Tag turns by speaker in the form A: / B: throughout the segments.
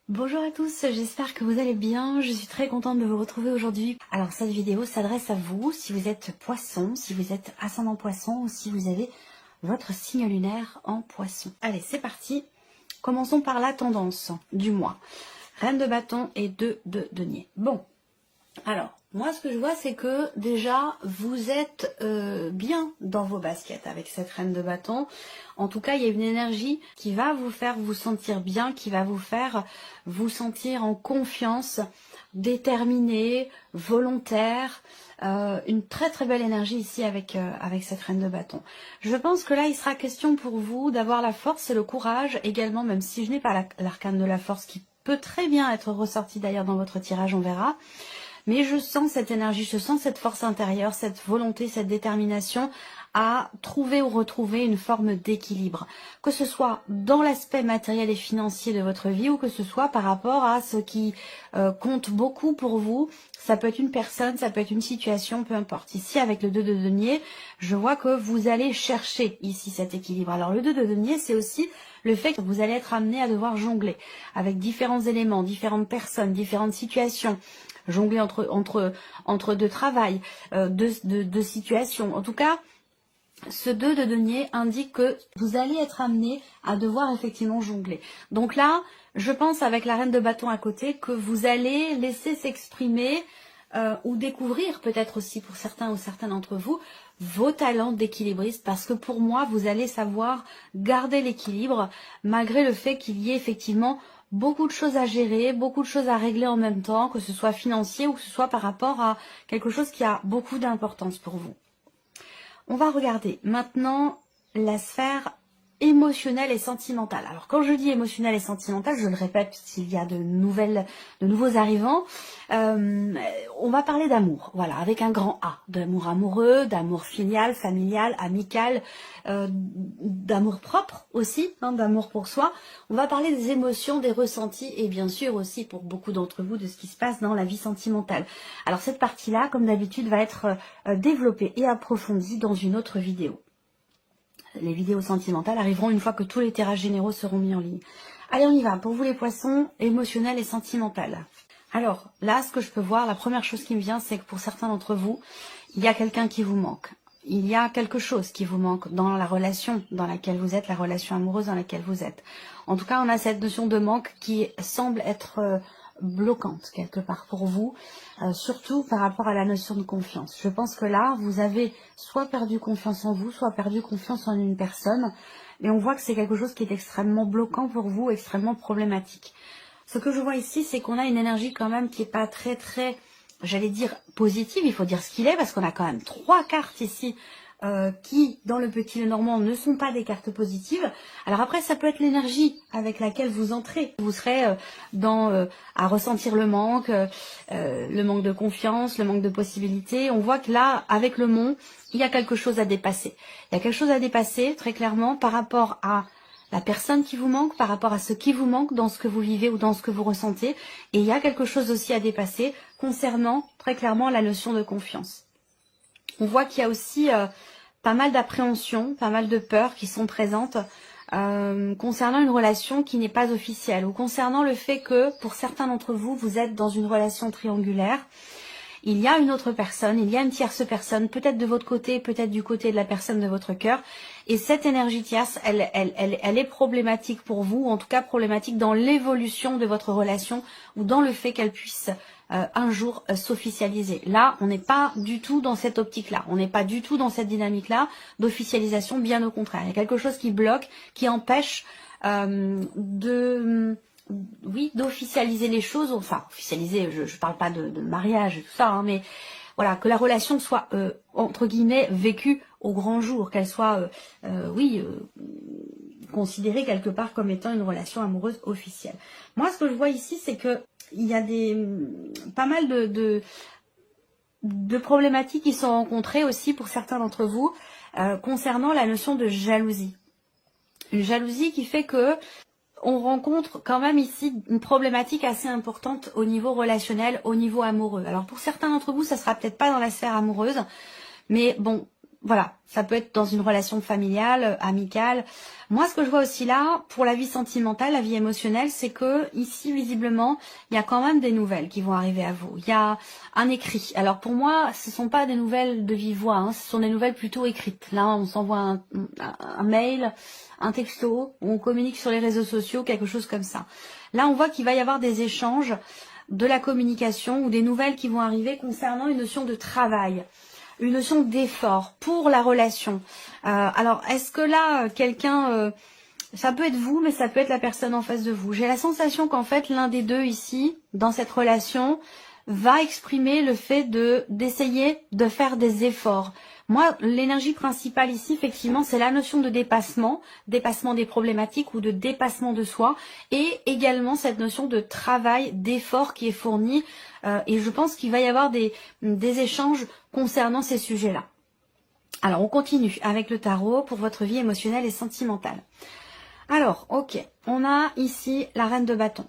A: Bonjour à tous, j'espère que vous allez bien. Je suis très contente de vous retrouver aujourd'hui. Alors cette vidéo s'adresse à vous, si vous êtes poisson, si vous êtes ascendant poisson ou si vous avez votre signe lunaire en poisson. Allez, c'est parti. Commençons par la tendance du mois. Reine de bâton et 2 de denier. Bon, alors, moi ce que je vois c'est que déjà vous êtes bien dans vos baskets avec cette reine de bâton. En tout cas, il y a une énergie qui va vous faire vous sentir bien, qui va vous faire vous sentir en confiance, déterminé, volontaire. Une très très belle énergie ici avec cette reine de bâton. Je pense que là il sera question pour vous d'avoir la force et le courage également, même si je n'ai pas l'arcane de la force qui peut très bien être ressorti d'ailleurs dans votre tirage, on verra. Mais je sens cette énergie, je sens cette force intérieure, cette volonté, cette détermination à trouver ou retrouver une forme d'équilibre. Que ce soit dans l'aspect matériel et financier de votre vie ou que ce soit par rapport à ce qui compte beaucoup pour vous. Ça peut être une personne, ça peut être une situation, peu importe. Ici, avec le 2 de denier, je vois que vous allez chercher ici cet équilibre. Alors le 2 de denier, c'est aussi le fait que vous allez être amené à devoir jongler avec différents éléments, différentes personnes, différentes situations. Jongler entre deux travails, deux situations. En tout cas, ce 2 de denier indique que vous allez être amené à devoir effectivement jongler. Donc là, je pense avec la reine de bâton à côté que vous allez laisser s'exprimer ou découvrir peut-être aussi pour certains ou certaines d'entre vous vos talents d'équilibriste, parce que pour moi, vous allez savoir garder l'équilibre malgré le fait qu'il y ait effectivement beaucoup de choses à gérer, beaucoup de choses à régler en même temps, que ce soit financier ou que ce soit par rapport à quelque chose qui a beaucoup d'importance pour vous. On va regarder maintenant la sphère émotionnelle et sentimentale. Alors quand je dis émotionnelle et sentimentale, je le répète s'il y a de nouveaux arrivants, on va parler d'amour, voilà, avec un grand A, d'amour amoureux, d'amour filial, familial, amical, d'amour propre aussi, d'amour pour soi. On va parler des émotions, des ressentis et bien sûr aussi pour beaucoup d'entre vous de ce qui se passe dans la vie sentimentale. Alors cette partie-là, comme d'habitude, va être développée et approfondie dans une autre vidéo. Les vidéos sentimentales arriveront une fois que tous les tirages généraux seront mis en ligne. Allez, on y va. Pour vous les poissons, émotionnel et sentimental. Alors, là, ce que je peux voir, la première chose qui me vient, c'est que pour certains d'entre vous, il y a quelqu'un qui vous manque. Il y a quelque chose qui vous manque dans la relation dans laquelle vous êtes, la relation amoureuse dans laquelle vous êtes. En tout cas, on a cette notion de manque qui semble être bloquante quelque part pour vous, surtout par rapport à la notion de confiance. Je pense que là, vous avez soit perdu confiance en vous, soit perdu confiance en une personne, mais on voit que c'est quelque chose qui est extrêmement bloquant pour vous, extrêmement problématique. Ce que je vois ici, c'est qu'on a une énergie quand même qui est pas très, j'allais dire positive, il faut dire ce qu'il est, parce qu'on a quand même 3 cartes ici qui, dans le petit Lenormand, ne sont pas des cartes positives. Alors après, ça peut être l'énergie avec laquelle vous entrez. Vous serez à ressentir le manque de confiance, le manque de possibilités. On voit que là, avec le mont, il y a quelque chose à dépasser. Il y a quelque chose à dépasser, très clairement, par rapport à la personne qui vous manque, par rapport à ce qui vous manque dans ce que vous vivez ou dans ce que vous ressentez. Et il y a quelque chose aussi à dépasser concernant, très clairement, la notion de confiance. On voit qu'il y a aussi pas mal d'appréhension, pas mal de peurs qui sont présentes concernant une relation qui n'est pas officielle ou concernant le fait que pour certains d'entre vous, vous êtes dans une relation triangulaire. Il y a une autre personne, il y a une tierce personne, peut-être de votre côté, peut-être du côté de la personne de votre cœur. Et cette énergie tierce, elle est problématique pour vous, ou en tout cas problématique dans l'évolution de votre relation ou dans le fait qu'elle puisse un jour s'officialiser. Là, on n'est pas du tout dans cette optique-là, on n'est pas du tout dans cette dynamique-là d'officialisation, bien au contraire. Il y a quelque chose qui bloque, qui empêche d'officialiser les choses, enfin officialiser, je parle pas de mariage et tout ça, mais voilà, que la relation soit entre guillemets vécue au grand jour, qu'elle soit considérée quelque part comme étant une relation amoureuse officielle. Moi, ce que je vois ici, c'est que il y a pas mal de problématiques qui sont rencontrées aussi pour certains d'entre vous concernant la notion de jalousie. Une jalousie qui fait que on rencontre quand même ici une problématique assez importante au niveau relationnel, au niveau amoureux. Alors pour certains d'entre vous, ça sera peut-être pas dans la sphère amoureuse, mais bon, Voilà, ça peut être dans une relation familiale, amicale. Moi, ce que je vois aussi là, pour la vie sentimentale, la vie émotionnelle, c'est que ici, visiblement, il y a quand même des nouvelles qui vont arriver à vous. Il y a un écrit. Alors pour moi, ce ne sont pas des nouvelles de vive voix, hein, ce sont des nouvelles plutôt écrites. Là, on s'envoie un mail, un texto, on communique sur les réseaux sociaux, quelque chose comme ça. Là, on voit qu'il va y avoir des échanges, de la communication ou des nouvelles qui vont arriver concernant une notion de travail. Une notion d'effort pour la relation. Alors, est-ce que là, quelqu'un, ça peut être vous, mais ça peut être la personne en face de vous. J'ai la sensation qu'en fait, l'un des deux ici, dans cette relation, va exprimer le fait d'essayer de faire des efforts. Moi, l'énergie principale ici, effectivement, c'est la notion de dépassement des problématiques ou de dépassement de soi, et également cette notion de travail, d'effort qui est fourni. Et je pense qu'il va y avoir des échanges concernant ces sujets-là. Alors, on continue avec le tarot pour votre vie émotionnelle et sentimentale. Alors, ok, on a ici la reine de bâton.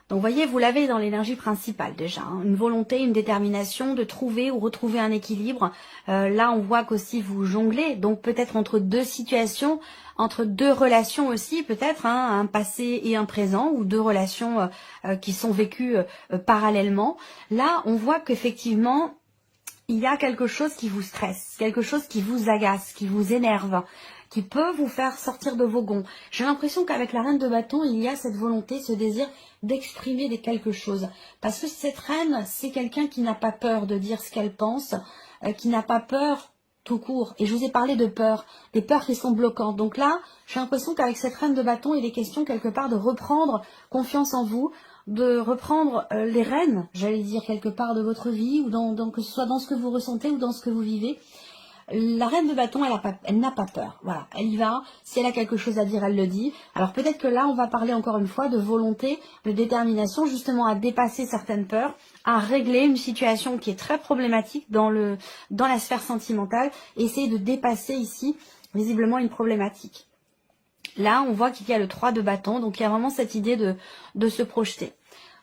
A: Donc, vous voyez, vous l'avez dans l'énergie principale déjà, hein, une volonté, une détermination de trouver ou retrouver un équilibre. Là, on voit qu'aussi vous jonglez, donc peut-être entre deux situations, entre deux relations aussi, peut-être, hein, un passé et un présent, ou deux relations qui sont vécues parallèlement. Là, on voit qu'effectivement, il y a quelque chose qui vous stresse, quelque chose qui vous agace, qui vous énerve, qui peut vous faire sortir de vos gonds. J'ai l'impression qu'avec la reine de bâton, il y a cette volonté, ce désir d'exprimer quelque chose. Parce que cette reine, c'est quelqu'un qui n'a pas peur de dire ce qu'elle pense, qui n'a pas peur tout court. Et je vous ai parlé de peur, des peurs qui sont bloquantes. Donc là, j'ai l'impression qu'avec cette reine de bâton, il est question quelque part de reprendre confiance en vous, de reprendre les rênes, j'allais dire, quelque part de votre vie, ou que ce soit dans ce que vous ressentez ou dans ce que vous vivez. La reine de bâton, elle n'a pas peur. Voilà, elle y va. Si elle a quelque chose à dire, elle le dit. Alors peut-être que là, on va parler encore une fois de volonté, de détermination, justement à dépasser certaines peurs, à régler une situation qui est très problématique dans la sphère sentimentale, et essayer de dépasser ici, visiblement, une problématique. Là, on voit qu'il y a le 3 de bâton, donc il y a vraiment cette idée de se projeter.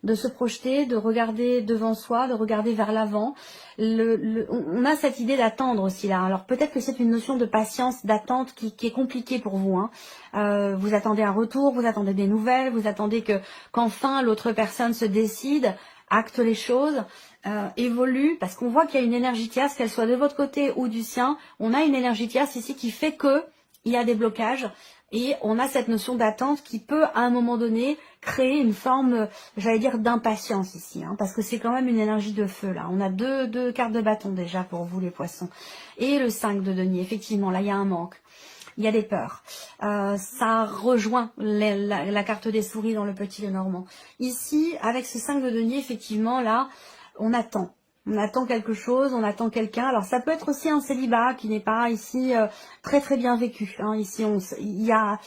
A: De se projeter, de regarder devant soi, de regarder vers l'avant. On a cette idée d'attendre aussi là. Alors peut-être que c'est une notion de patience, d'attente qui est compliquée pour vous. Hein. Vous attendez un retour, vous attendez des nouvelles, vous attendez qu'enfin l'autre personne se décide, acte les choses, évolue, parce qu'on voit qu'il y a une énergie tierce, qu'elle soit de votre côté ou du sien. On a une énergie tierce ici qui fait que il y a des blocages. Et on a cette notion d'attente qui peut, à un moment donné, créer une forme, j'allais dire, d'impatience ici. Hein, parce que c'est quand même une énergie de feu, là. On a deux cartes de bâton, déjà, pour vous, les poissons. Et le 5 de denier, effectivement, là, il y a un manque. Il y a des peurs. Ça rejoint la carte des souris dans le petit Lenormand. Ici, avec ce 5 de denier, effectivement, là, on attend. On attend quelque chose, on attend quelqu'un. Alors ça peut être aussi un célibat qui n'est pas ici très très bien vécu. Hein. Ici, il y a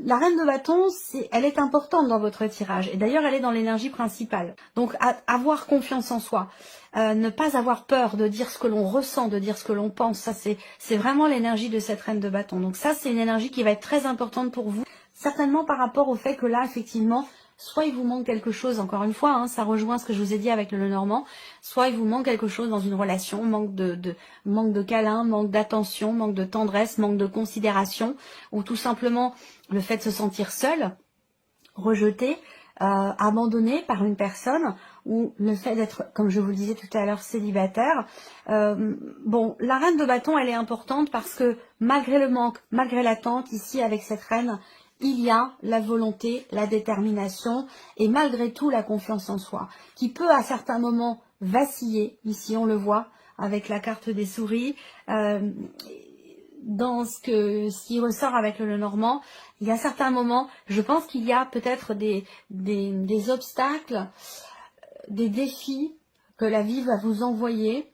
A: la reine de bâton, elle est importante dans votre tirage. Et d'ailleurs, elle est dans l'énergie principale. Donc, avoir confiance en soi, ne pas avoir peur de dire ce que l'on ressent, de dire ce que l'on pense. Ça, c'est vraiment l'énergie de cette reine de bâton. Donc ça, c'est une énergie qui va être très importante pour vous. Certainement par rapport au fait que là, effectivement, soit il vous manque quelque chose, encore une fois, hein, ça rejoint ce que je vous ai dit avec le Lenormand, soit il vous manque quelque chose dans une relation, manque de câlin, manque d'attention, manque de tendresse, manque de considération, ou tout simplement le fait de se sentir seul, rejeté, abandonné par une personne, ou le fait d'être, comme je vous le disais tout à l'heure, célibataire. Bon, la reine de bâton, elle est importante parce que malgré le manque, malgré l'attente, ici avec cette reine, il y a la volonté, la détermination et malgré tout la confiance en soi, qui peut à certains moments vaciller, ici on le voit avec la carte des souris, dans ce qui ressort avec le Lenormand, il y a certains moments, je pense qu'il y a peut-être des obstacles, des défis que la vie va vous envoyer,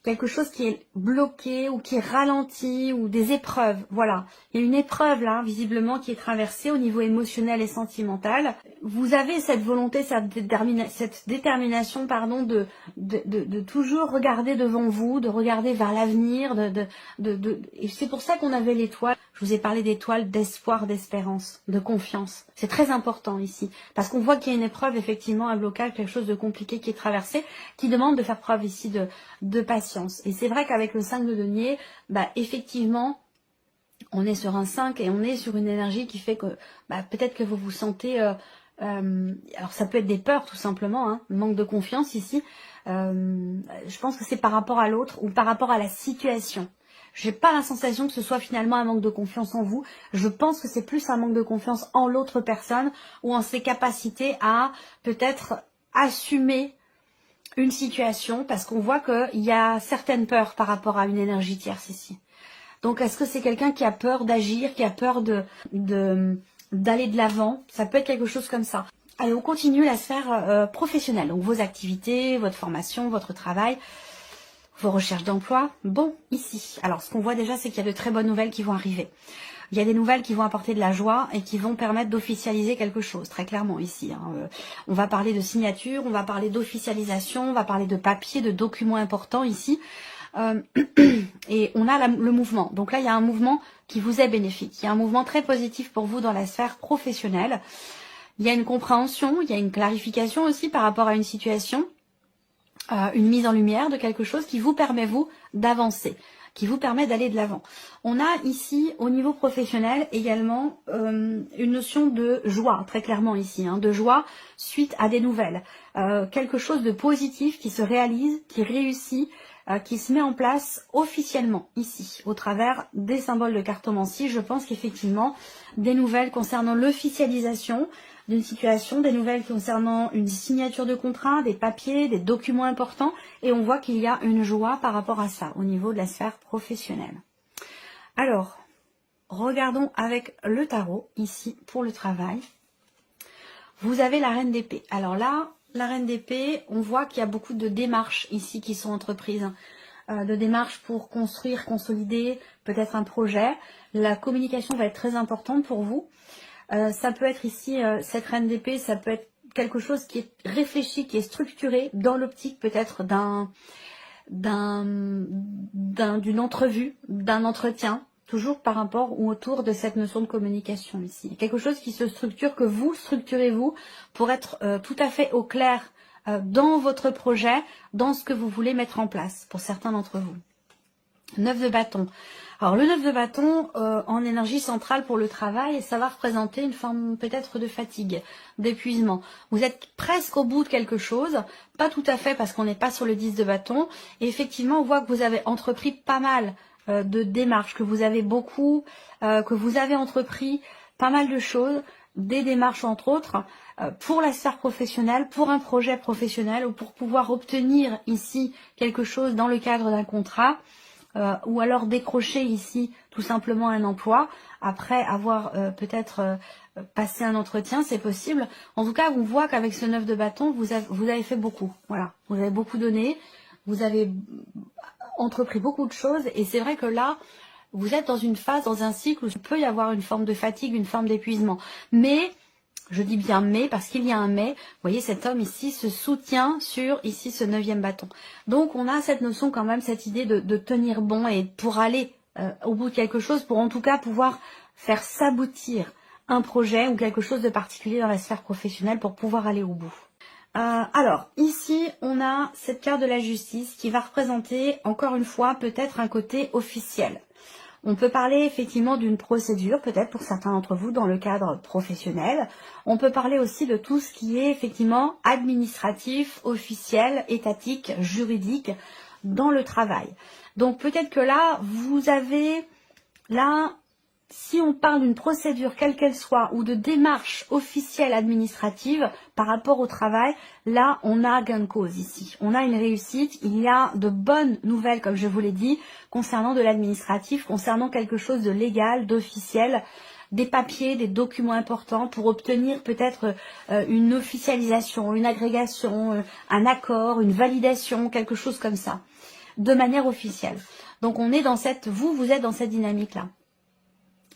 A: quelque chose qui est bloqué ou qui est ralenti ou des épreuves. Voilà, il y a une épreuve là, visiblement, qui est traversée au niveau émotionnel et sentimental. Vous avez cette volonté, cette détermination, pardon, de toujours regarder devant vous, de regarder vers l'avenir, et c'est pour ça qu'on avait l'étoile. Je Je vous ai parlé d'étoiles, d'espoir, d'espérance, de confiance. C'est très important ici, parce qu'on voit qu'il y a une épreuve, effectivement, un blocage, quelque chose de compliqué qui est traversé, qui demande de faire preuve ici de patience. Et c'est vrai qu'avec le 5 de denier, bah, effectivement, on est sur un 5 et on est sur une énergie qui fait que bah, peut-être que vous vous sentez... alors ça peut être des peurs tout simplement, hein, manque de confiance ici. Je pense que c'est par rapport à l'autre ou par rapport à la situation. J'ai pas la sensation que ce soit finalement un manque de confiance en vous. Je pense que c'est plus un manque de confiance en l'autre personne ou en ses capacités à peut-être assumer une situation parce qu'on voit qu'il y a certaines peurs par rapport à une énergie tierce ici. Donc est-ce que c'est quelqu'un qui a peur d'agir, qui a peur d'aller de l'avant? Ça peut être quelque chose comme ça. Allez, on continue la sphère professionnelle. Donc vos activités, votre formation, votre travail, vos recherches d'emploi. Bon, ici. Alors ce qu'on voit déjà, c'est qu'il y a de très bonnes nouvelles qui vont arriver. Il y a des nouvelles qui vont apporter de la joie et qui vont permettre d'officialiser quelque chose, très clairement ici. On va parler de signature, on va parler d'officialisation, on va parler de papier, de documents importants ici. Et on a le mouvement. Donc là, il y a un mouvement qui vous est bénéfique. Il y a un mouvement très positif pour vous dans la sphère professionnelle. Il y a une compréhension, il y a une clarification aussi par rapport à une situation, une mise en lumière de quelque chose qui vous permet, vous, d'avancer, qui vous permet d'aller de l'avant. On a ici, au niveau professionnel, également une notion de joie, très clairement ici, hein, de joie suite à des nouvelles. Quelque chose de positif qui se réalise, qui réussit, qui se met en place officiellement ici, au travers des symboles de cartomancie. Je pense qu'effectivement, des nouvelles concernant l'officialisation d'une situation, des nouvelles concernant une signature de contrat, des papiers, des documents importants, et on voit qu'il y a une joie par rapport à ça, au niveau de la sphère professionnelle. Alors, regardons avec le tarot, ici, pour le travail. Vous avez la reine d'épée. Alors là, la reine d'épée, on voit qu'il y a beaucoup de démarches ici qui sont entreprises. De démarches pour construire, consolider peut-être un projet. La communication va être très importante pour vous. Ça peut être ici, cette reine d'épée, ça peut être quelque chose qui est réfléchi, qui est structuré dans l'optique peut-être d'une entrevue, d'un entretien, toujours par rapport ou autour de cette notion de communication ici. Quelque chose qui se structure, que vous structurez vous pour être tout à fait au clair dans votre projet, dans ce que vous voulez mettre en place pour certains d'entre vous. 9 de bâton. Alors le 9 de bâton en énergie centrale pour le travail, ça va représenter une forme peut-être de fatigue, d'épuisement. Vous êtes presque au bout de quelque chose, pas tout à fait parce qu'on n'est pas sur le 10 de bâton. Et effectivement, on voit que vous avez entrepris pas mal de démarches, que vous avez beaucoup, que vous avez entrepris pas mal de choses, des démarches entre autres, pour la sphère professionnelle, pour un projet professionnel ou pour pouvoir obtenir ici quelque chose dans le cadre d'un contrat. Ou alors décrocher ici tout simplement un emploi après avoir peut-être passé un entretien, c'est possible. En tout cas, on voit qu'avec ce 9 de bâton, vous avez fait beaucoup. Voilà, vous avez beaucoup donné, vous avez entrepris beaucoup de choses et c'est vrai que là, vous êtes dans une phase, dans un cycle où il peut y avoir une forme de fatigue, une forme d'épuisement. Mais je dis bien mais parce qu'il y a un mais. Vous voyez, cet homme ici se soutient sur ici ce 9e bâton. Donc on a cette notion quand même, cette idée de tenir bon et pour aller au bout de quelque chose, pour en tout cas pouvoir faire s'aboutir un projet ou quelque chose de particulier dans la sphère professionnelle pour pouvoir aller au bout. Alors, ici, on a cette carte de la justice qui va représenter, encore une fois, peut-être un côté officiel. On peut parler effectivement d'une procédure, peut-être pour certains d'entre vous, dans le cadre professionnel. On peut parler aussi de tout ce qui est effectivement administratif, officiel, étatique, juridique dans le travail. Donc peut-être que là, vous avez, là, si on parle d'une procédure quelle qu'elle soit ou de démarche officielle administrative par rapport au travail, là on a gain de cause ici. On a une réussite, il y a de bonnes nouvelles comme je vous l'ai dit concernant de l'administratif, concernant quelque chose de légal, d'officiel, des papiers, des documents importants pour obtenir peut-être une officialisation, une agrégation, un accord, une validation, quelque chose comme ça, de manière officielle. Donc on est dans cette, vous êtes dans cette dynamique-là.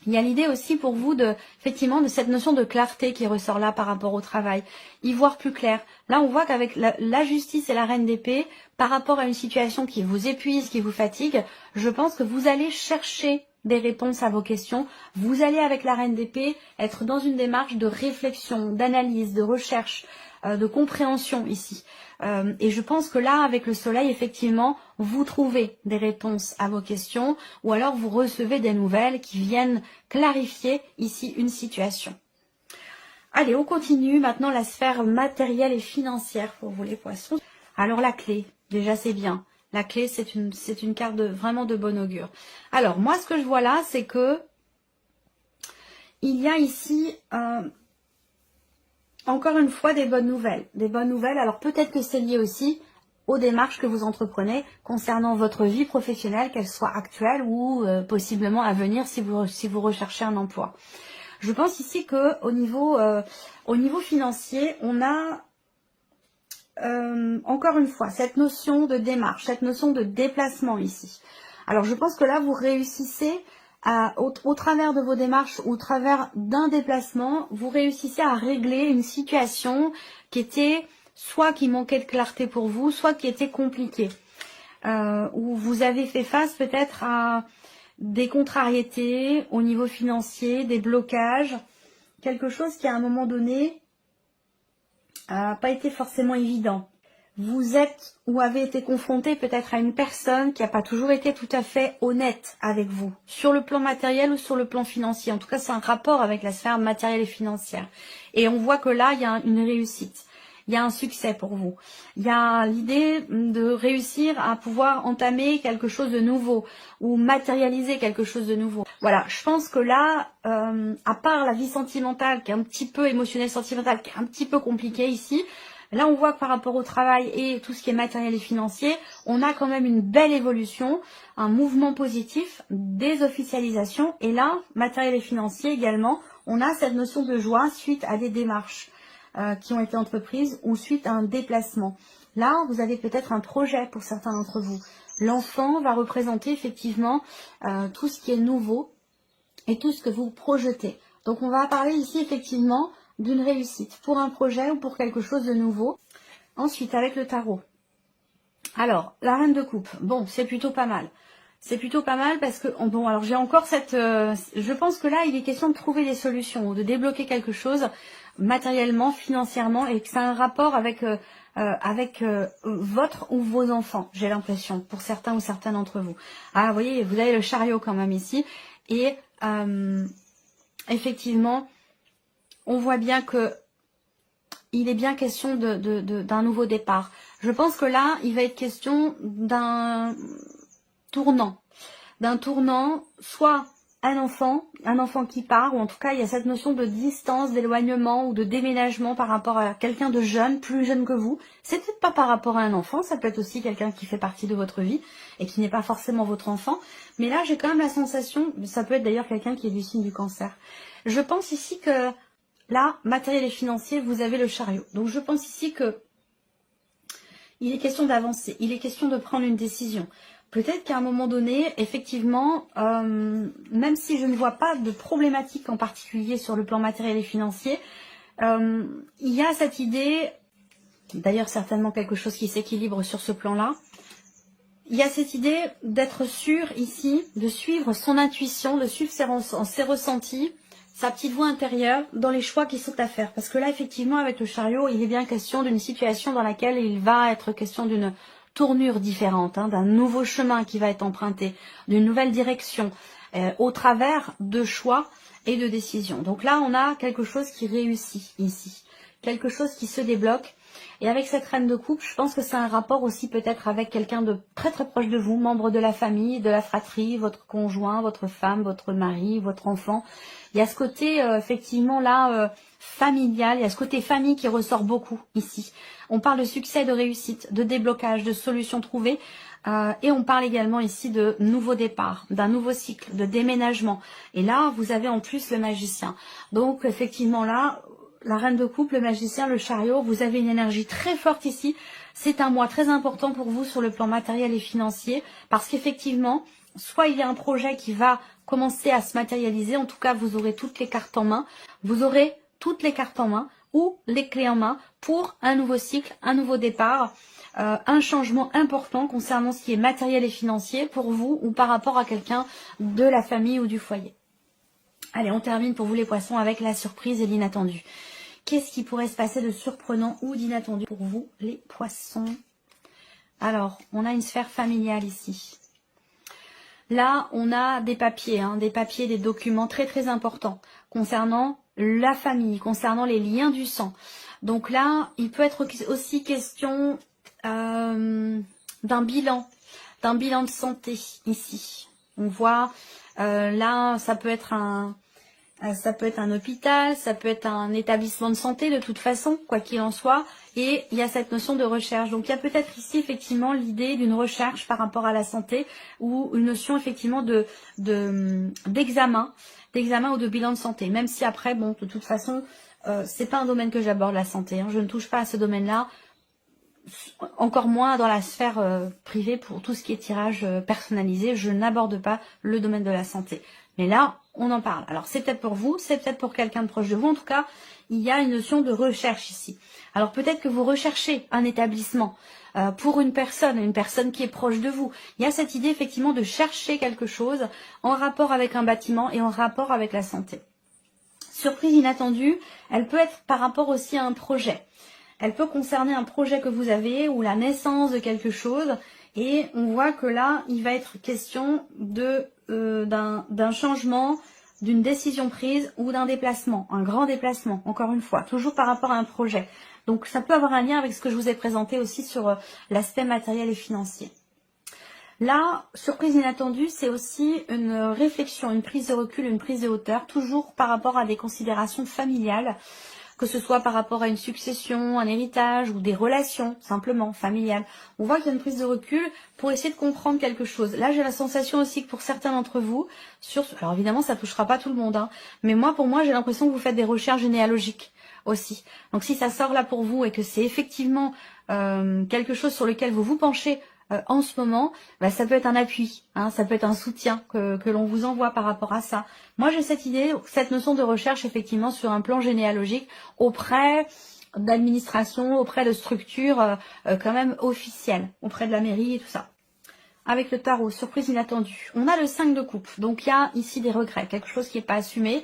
A: Il y a l'idée aussi pour vous effectivement de cette notion de clarté qui ressort là par rapport au travail, y voir plus clair. Là, on voit qu'avec la justice et la reine d'épée, par rapport à une situation qui vous épuise, qui vous fatigue, je pense que vous allez chercher des réponses à vos questions. Vous allez avec la reine d'épée être dans une démarche de réflexion, d'analyse, de recherche, de compréhension ici. Et je pense que là, avec le soleil, effectivement, vous trouvez des réponses à vos questions ou alors vous recevez des nouvelles qui viennent clarifier ici une situation. Allez, on continue maintenant la sphère matérielle et financière pour vous les poissons. Alors la clé, déjà c'est bien. La clé, c'est une carte vraiment de bon augure. Alors moi, ce que je vois là, c'est que il y a ici encore une fois des bonnes nouvelles. Des bonnes nouvelles, alors peut-être que c'est lié aussi aux démarches que vous entreprenez concernant votre vie professionnelle, qu'elle soit actuelle ou possiblement à venir si vous recherchez un emploi. Je pense ici que au niveau financier, on a encore une fois cette notion de démarche, cette notion de déplacement ici. Alors je pense que là vous réussissez au travers de vos démarches, au travers d'un déplacement, vous réussissez à régler une situation qui était soit qui manquait de clarté pour vous, soit qui était compliquée. Où vous avez fait face peut-être à des contrariétés au niveau financier, des blocages, quelque chose qui à un moment donné n'a pas été forcément évident. Vous êtes ou avez été confronté peut-être à une personne qui n'a pas toujours été tout à fait honnête avec vous, sur le plan matériel ou sur le plan financier. En tout cas, c'est un rapport avec la sphère matérielle et financière. Et on voit que là, il y a une réussite. Il y a un succès pour vous. Il y a l'idée de réussir à pouvoir entamer quelque chose de nouveau ou matérialiser quelque chose de nouveau. Voilà, je pense que là, à part la vie sentimentale qui est un petit peu émotionnelle, sentimentale, qui est un petit peu compliquée ici, là on voit que par rapport au travail et tout ce qui est matériel et financier, on a quand même une belle évolution, un mouvement positif, des officialisations. Et là, matériel et financier également, on a cette notion de joie suite à des démarches qui ont été entreprises ou suite à un déplacement. Là, vous avez peut-être un projet pour certains d'entre vous. L'enfant va représenter effectivement tout ce qui est nouveau et tout ce que vous projetez. Donc, on va parler ici effectivement d'une réussite pour un projet ou pour quelque chose de nouveau. Ensuite, avec le tarot. Alors, la reine de coupe. Bon, c'est plutôt pas mal. C'est plutôt pas mal parce que, bon, alors j'ai encore cette... je pense que là, il est question de trouver des solutions, de débloquer quelque chose matériellement, financièrement, et que ça a un rapport avec votre ou vos enfants, j'ai l'impression, pour certains ou certaines d'entre vous. Ah, vous voyez, vous avez le chariot quand même ici, et effectivement, on voit bien que il est bien question d'un nouveau départ. Je pense que là, il va être question d'un tournant, soit un enfant qui part, ou en tout cas il y a cette notion de distance, d'éloignement ou de déménagement par rapport à quelqu'un de jeune, plus jeune que vous. C'est peut-être pas par rapport à un enfant, ça peut être aussi quelqu'un qui fait partie de votre vie et qui n'est pas forcément votre enfant. Mais là j'ai quand même la sensation, ça peut être d'ailleurs quelqu'un qui est du signe du cancer. Je pense ici que là, matériel et financier, vous avez le chariot. Donc je pense ici que il est question d'avancer, il est question de prendre une décision. Peut-être qu'à un moment donné, effectivement, même si je ne vois pas de problématique en particulier sur le plan matériel et financier, il y a cette idée, d'ailleurs certainement quelque chose qui s'équilibre sur ce plan-là, il y a cette idée d'être sûr ici, de suivre son intuition, de suivre ses ressentis, sa petite voix intérieure dans les choix qui sont à faire. Parce que là, effectivement, avec le chariot, il est bien question d'une situation dans laquelle il va être question d'une tournure différente, d'un nouveau chemin qui va être emprunté, d'une nouvelle direction, au travers de choix et de décisions. Donc là, on a quelque chose qui réussit ici, quelque chose qui se débloque. Et avec cette reine de coupe, je pense que c'est un rapport aussi peut-être avec quelqu'un de très très proche de vous, membre de la famille, de la fratrie, votre conjoint, votre femme, votre mari, votre enfant. Il y a ce côté effectivement là familial, il y a ce côté famille qui ressort beaucoup ici. On parle de succès, de réussite, de déblocage, de solutions trouvées. Et on parle également ici de nouveau départ, d'un nouveau cycle, de déménagement. Et là, vous avez en plus le magicien. Donc effectivement là, la reine de coupe, le magicien, le chariot, vous avez une énergie très forte ici. C'est un mois très important pour vous sur le plan matériel et financier parce qu'effectivement, soit il y a un projet qui va commencer à se matérialiser, en tout cas vous aurez toutes les cartes en main, vous aurez toutes les cartes en main ou les clés en main pour un nouveau cycle, un nouveau départ, un changement important concernant ce qui est matériel et financier pour vous ou par rapport à quelqu'un de la famille ou du foyer. Allez, on termine pour vous les poissons avec la surprise et l'inattendu. Qu'est-ce qui pourrait se passer de surprenant ou d'inattendu pour vous les poissons? Alors, on a une sphère familiale ici. Là, on a des papiers, des documents très très importants concernant la famille, concernant les liens du sang. Donc là, il peut être aussi question d'un bilan de santé ici. On voit là, ça peut être un hôpital, ça peut être un établissement de santé de toute façon, quoi qu'il en soit. Et il y a cette notion de recherche. Donc il y a peut-être ici effectivement l'idée d'une recherche par rapport à la santé ou une notion effectivement d'examen ou de bilan de santé. Même si après, bon, de toute façon, c'est pas un domaine que j'aborde, la santé. Je ne touche pas à ce domaine-là. Encore moins dans la sphère privée pour tout ce qui est tirage personnalisé. Je n'aborde pas le domaine de la santé. Mais là, on en parle. Alors, c'est peut-être pour vous, c'est peut-être pour quelqu'un de proche de vous. En tout cas, il y a une notion de recherche ici. Alors, peut-être que vous recherchez un établissement pour une personne qui est proche de vous. Il y a cette idée, effectivement, de chercher quelque chose en rapport avec un bâtiment et en rapport avec la santé. Surprise inattendue, elle peut être par rapport aussi à un projet. Elle peut concerner un projet que vous avez ou la naissance de quelque chose. Et on voit que là, il va être question d'un changement, d'une décision prise ou d'un déplacement, un grand déplacement, encore une fois, toujours par rapport à un projet. Donc ça peut avoir un lien avec ce que je vous ai présenté aussi sur l'aspect matériel et financier. Là, surprise inattendue, c'est aussi une réflexion, une prise de recul, une prise de hauteur, toujours par rapport à des considérations familiales, que ce soit par rapport à une succession, un héritage ou des relations simplement familiales. On voit qu'il y a une prise de recul pour essayer de comprendre quelque chose. Là, j'ai la sensation aussi que pour certains d'entre vous, alors évidemment, ça ne touchera pas tout le monde, mais pour moi, j'ai l'impression que vous faites des recherches généalogiques aussi. Donc si ça sort là pour vous et que c'est effectivement quelque chose sur lequel vous vous penchez en ce moment, ça peut être un appui, ça peut être un soutien que l'on vous envoie par rapport à ça. Moi, j'ai cette idée, cette notion de recherche effectivement sur un plan généalogique auprès d'administration, auprès de structures quand même officielles, auprès de la mairie et tout ça. Avec le tarot, surprise inattendue. On a le 5 de coupe, donc il y a ici des regrets, quelque chose qui n'est pas assumé,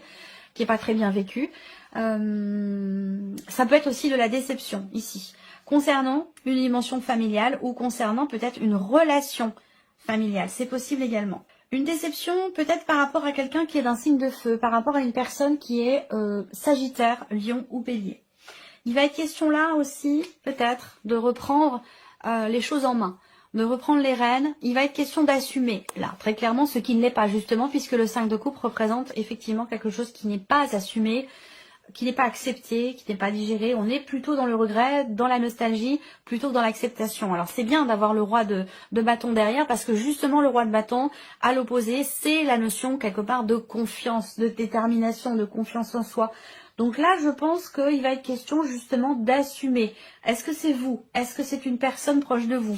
A: qui n'est pas très bien vécu. Ça peut être aussi de la déception ici, concernant une dimension familiale ou concernant peut-être une relation familiale. C'est possible également. Une déception peut-être par rapport à quelqu'un qui est d'un signe de feu, par rapport à une personne qui est Sagittaire, Lion ou Bélier. Il va être question là aussi peut-être de reprendre les choses en main, de reprendre les rênes. Il va être question d'assumer là très clairement ce qui ne l'est pas justement, puisque le 5 de coupe représente effectivement quelque chose qui n'est pas assumé, qui n'est pas accepté, qui n'est pas digéré. On est plutôt dans le regret, dans la nostalgie, plutôt que dans l'acceptation. Alors c'est bien d'avoir le roi de bâton derrière, parce que justement le roi de bâton, à l'opposé, c'est la notion quelque part de confiance, de détermination, de confiance en soi. Donc là, je pense qu'il va être question justement d'assumer. Est-ce que c'est vous? Est-ce que c'est une personne proche de vous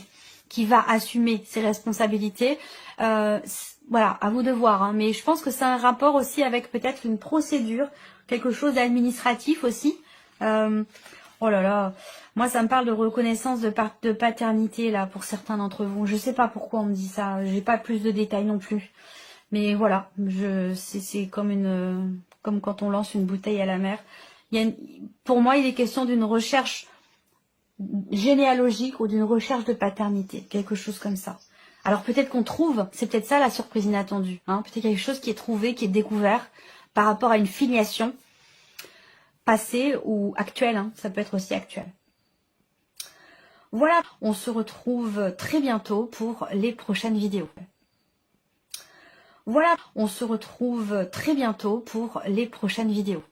A: qui va assumer ses responsabilités? Voilà, à vous de voir. Mais je pense que c'est un rapport aussi avec peut-être une procédure, quelque chose d'administratif aussi. Oh là là, moi ça me parle de reconnaissance de paternité là pour certains d'entre vous. Je sais pas pourquoi on me dit ça, j'ai pas plus de détails non plus. Mais voilà, c'est comme quand on lance une bouteille à la mer. Pour moi, il est question d'une recherche généalogique ou d'une recherche de paternité, quelque chose comme ça. Alors peut-être qu'on trouve, c'est peut-être ça la surprise inattendue, peut-être quelque chose qui est trouvé, qui est découvert par rapport à une filiation passée ou actuelle, ça peut être aussi actuel. Voilà, on se retrouve très bientôt pour les prochaines vidéos. Voilà, on se retrouve très bientôt pour les prochaines vidéos.